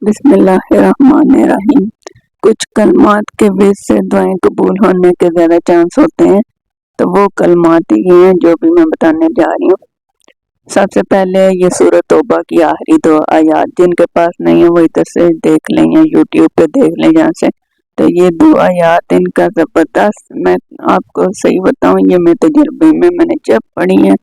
بسم اللہ الرحمن الرحیم۔ کچھ کلمات کے بیچ سے دعائیں قبول ہونے کے زیادہ چانس ہوتے ہیں، تو وہ کلمات یہ ہیں جو بھی میں بتانے جا رہی ہوں۔ سب سے پہلے یہ سورۃ توبہ کی آخری دو آیات، جن کے پاس نہیں ہے وہ ادھر سے دیکھ لیں یا یوٹیوب پہ دیکھ لیں جہاں سے۔ تو یہ دو آیات ان کا زبردست، میں آپ کو صحیح بتاؤں، یہ میں تجربے میں نے جب پڑھی ہیں،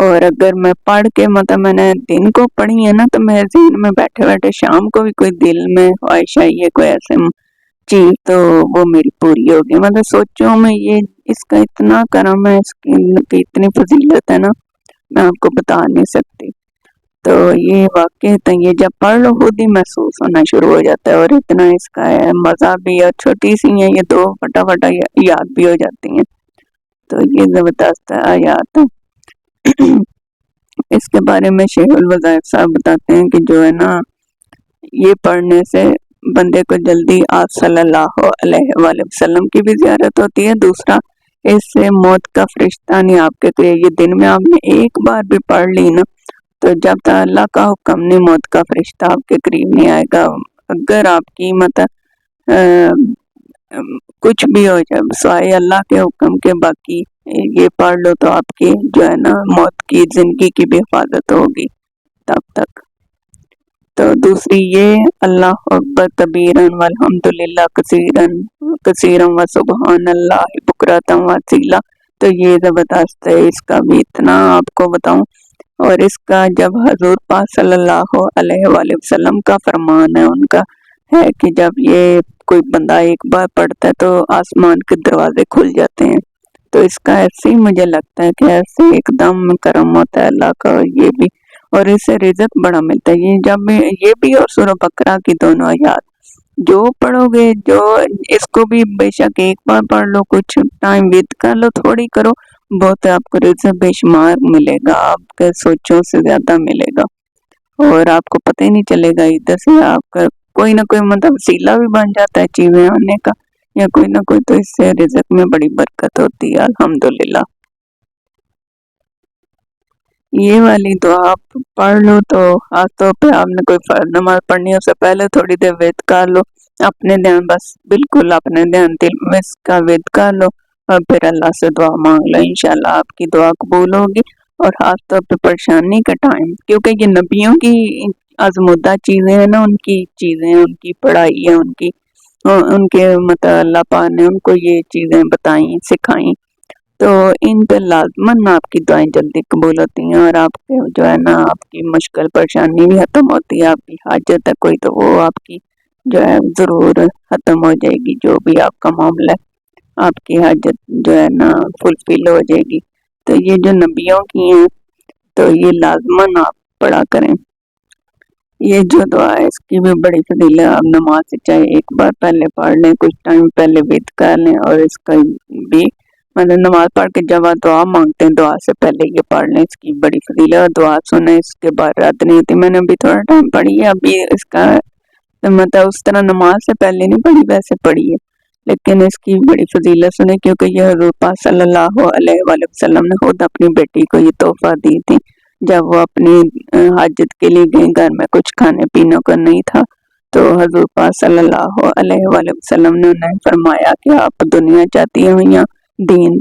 اور اگر میں پڑھ کے میں نے دن کو پڑھی ہے نا، تو میرے ذہن میں بیٹھے بیٹھے شام کو بھی کوئی دل میں خواہش آئی ہے کوئی ایسے چیز، تو وہ میری پوری ہوگی۔ سوچوں میں یہ اس کا اتنا کرم ہے، اس کی اتنی فضیلت ہے نا، میں آپ کو بتا نہیں سکتی۔ تو یہ واقعی تو یہ جب پڑھ لو خود ہی محسوس ہونا شروع ہو جاتا ہے، اور اتنا اس کا ہے مزہ بھی، اور چھوٹی سی ہیں یہ دو، فٹافٹ یاد بھی ہو جاتی ہیں۔ تو یہ زبردست آیات ہیں۔ اس کے بارے میں شیخ الوظائف صاحب بتاتے ہیں کہ جو ہے نا، یہ پڑھنے سے بندے کو جلدی آپ صلی اللہ علیہ وآلہ وسلم کی بھی زیارت ہوتی ہے۔ دوسرا، اس سے موت کا فرشتہ نہیں آپ کے قریب، یہ دن میں آپ نے ایک بار بھی پڑھ لی نا، تو جب تک اللہ کا حکم نہیں، موت کا فرشتہ آپ کے قریب نہیں آئے گا۔ اگر آپ کی کچھ بھی ہو جائے سوائے اللہ کے حکم کے، باقی یہ پڑھ لو تو آپ کی جو ہے نا موت کی، زندگی کی بھی حفاظت ہوگی تب تک۔ تو دوسری یہ اللہ اکبر کبیرن والحمدللہ کثیرن و سبحان اللہ بکرۃ و اصیلا، تو یہ زبردست ہے، اس کا بھی اتنا آپ کو بتاؤں۔ اور اس کا جب حضور پاک صلی اللہ علیہ وآلہ وسلم کا فرمان ہے، ان کا ہے کہ جب یہ کوئی بندہ ایک بار پڑھتا ہے تو آسمان کے دروازے کھل جاتے ہیں۔ تو اس کا ایسے ہی مجھے لگتا ہے کہ ایسے ایک دم کرم ہوتا ہے اللہ کا، یہ بھی، اور اس سے رزق بڑا ملتا ہے۔ یہ جب یہ بھی اور سورہ بقرہ کی دونوں آیات جو پڑھو گے، جو اس کو بھی بے شک ایک بار پڑھ لو، کچھ ٹائم ویت کر لو، تھوڑی کرو، بہت آپ کو رزق بے شمار ملے گا، آپ کے سوچوں سے زیادہ ملے گا، اور آپ کو پتہ ہی نہیں چلے گا، ادھر سے آپ کا کوئی نہ کوئی وسیلہ بھی بن جاتا ہے چیزیں آنے کا، یا کوئی نہ کوئی، تو اس سے رزق میں بڑی برکت ہوتی ہے الحمدللہ۔ یہ والی دعا آپ پڑھ لو تو خاص طور پہ آپ نے کوئی فرض نماز پڑھنی ہے، اس سے پہلے تھوڑی دیر ویت کر لو، اپنے دھیان، بس بالکل اپنے دھیان دل میں اس کا ویت کر لو، اور پھر اللہ سے دعا مانگ لو، انشاءاللہ آپ کی دعا قبول ہوگی۔ اور خاص طور پہ پریشانی کا ٹائم، کیونکہ یہ نبیوں کی آزمودہ چیزیں ہیں نا، ان کی چیزیں، ان کی پڑھائی ہے، ان کے اللہ پاک نے ان کو یہ چیزیں بتائیں، سکھائیں، تو ان پہ لازماً آپ کی دعائیں جلدی قبول ہوتی ہیں، اور آپ کے جو ہے نا آپ کی مشکل پریشانی بھی ختم ہوتی ہے، آپ کی حاجت ہے کوئی تو وہ آپ کی جو ہے ضرور ختم ہو جائے گی، جو بھی آپ کا معاملہ ہے آپ کی حاجت جو ہے نا فلفل ہو جائے گی۔ تو یہ جو نبیوں کی ہیں تو یہ لازماً آپ پڑھا کریں۔ یہ جو دعا ہے اس کی بھی بڑی فضیلت ہے، آپ نماز سے چاہے ایک بار پہلے پڑھ لیں، کچھ ٹائم پہلے ویت کر لیں، اور اس کا بھی نماز پڑھ کے جب آپ دعا مانگتے ہیں دعا سے پہلے یہ پڑھ لیں، اس کی بڑی فضیلت ہے، اور دعا سنیں اس کے بعد رد نہیں ہوتی۔ میں نے ابھی تھوڑا ٹائم پڑھی ہے، ابھی اس کا اس طرح نماز سے پہلے نہیں پڑھی، ویسے پڑھی ہے، لیکن اس کی بڑی فضیلت سنیں، کیونکہ یہ حضور پاک صلی اللہ علیہ وآلہ وسلم نے خود اپنی بیٹی کو یہ تحفہ دی تھی، جب وہ اپنی حاجت کے لیے گئے، گھر میں کچھ کھانے پینے کو نہیں تھا، تو حضور پاک صلی اللہ علیہ وآلہ وسلم نے انہیں فرمایا کہ آپ دنیا چاہتی ہیں یا دین،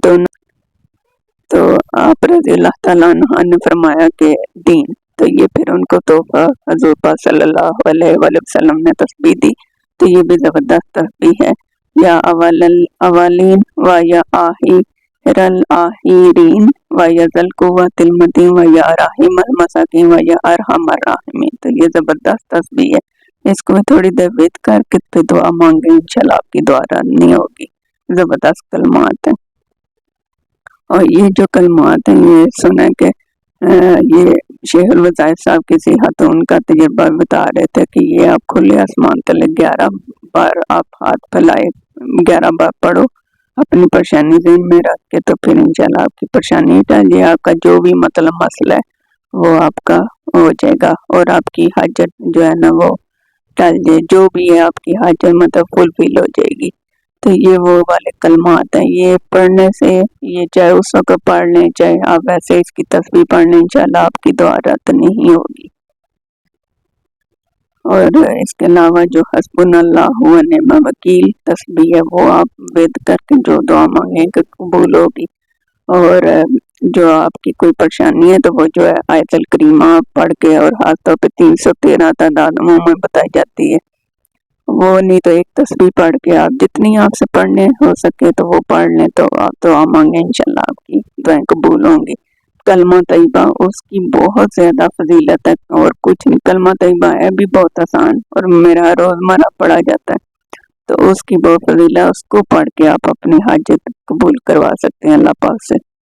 تو آپ رضی اللہ تعالیٰ عنہ نے فرمایا کہ دین، تو یہ پھر ان کو تحفہ حضور پاک صلی اللہ علیہ وآلہ وسلم نے تسبیح دی، تو یہ بھی زبردست تسبیح ہے۔ یا اول الاولین و یا آخر الآخرین و یا ذل قوۃ المتین و یا رحیم المساکین و یا ارحم الراحمین، تو یہ زبردست تسبیح ہے، اس کو بھی تھوڑی دیر ویت کر کے پھر دعا مانگیں، انشاءاللہ آپ کی دعا رد نہیں ہوگی۔ زبردست کلمات ہیں، اور یہ جو کلمات ہیں یہ سنا کہ یہ شیخ الوظائف صاحب کی صحت، ان کا تجربہ بتا رہے تھے کہ یہ آپ کھلے آسمان تلے 11 بار آپ ہاتھ پھیلائے، 11 بار پڑھو، اپنی پریشانی ذہن میں رکھ کے، تو پھر انشاءاللہ آپ کی پریشانی ٹل جائے، آپ کا جو بھی مسئلہ ہے وہ آپ کا ہو جائے گا، اور آپ کی حاجت جو ہے نا وہ ٹل جائے، جو بھی ہے آپ کی حاجت فلفل ہو جائے گی۔ تو یہ وہ والے کلمات ہیں، یہ پڑھنے سے، یہ چاہے اس وقت پڑھ لیں، چاہے آپ ویسے اس کی تسبیح پڑھ لیں، انشاءاللہ آپ کی دعا رد نہیں ہوگی۔ اور اس کے علاوہ جو حسبنا و نعم وکیل تسبیح ہے وہ آپ وید کر کے جو دعا مانگیں کہ قبول ہوگی۔ اور جو آپ کی کوئی پریشانی ہے تو وہ جو ہے آیت الکریمہ پڑھ کے، اور خاص طور پہ 313 تعداد عموماً بتائی جاتی ہے، وہ نہیں تو ایک تسبیح پڑھ کے آپ جتنی آپ سے پڑھنے ہو سکے تو وہ پڑھ لیں، تو آپ دعا مانگیں انشاءاللہ آپ کی دعائیں قبول ہوں گی۔ کلمہ طیبہ اس کی بہت زیادہ فضیلت ہے، اور کچھ نہیں، کلمہ طیبہ ہے بھی بہت آسان اور میرا روزمرہ پڑھا جاتا ہے، تو اس کی بہت فضیلت ہے، اس کو پڑھ کے آپ اپنی حاجت قبول کروا سکتے ہیں اللہ پاک سے۔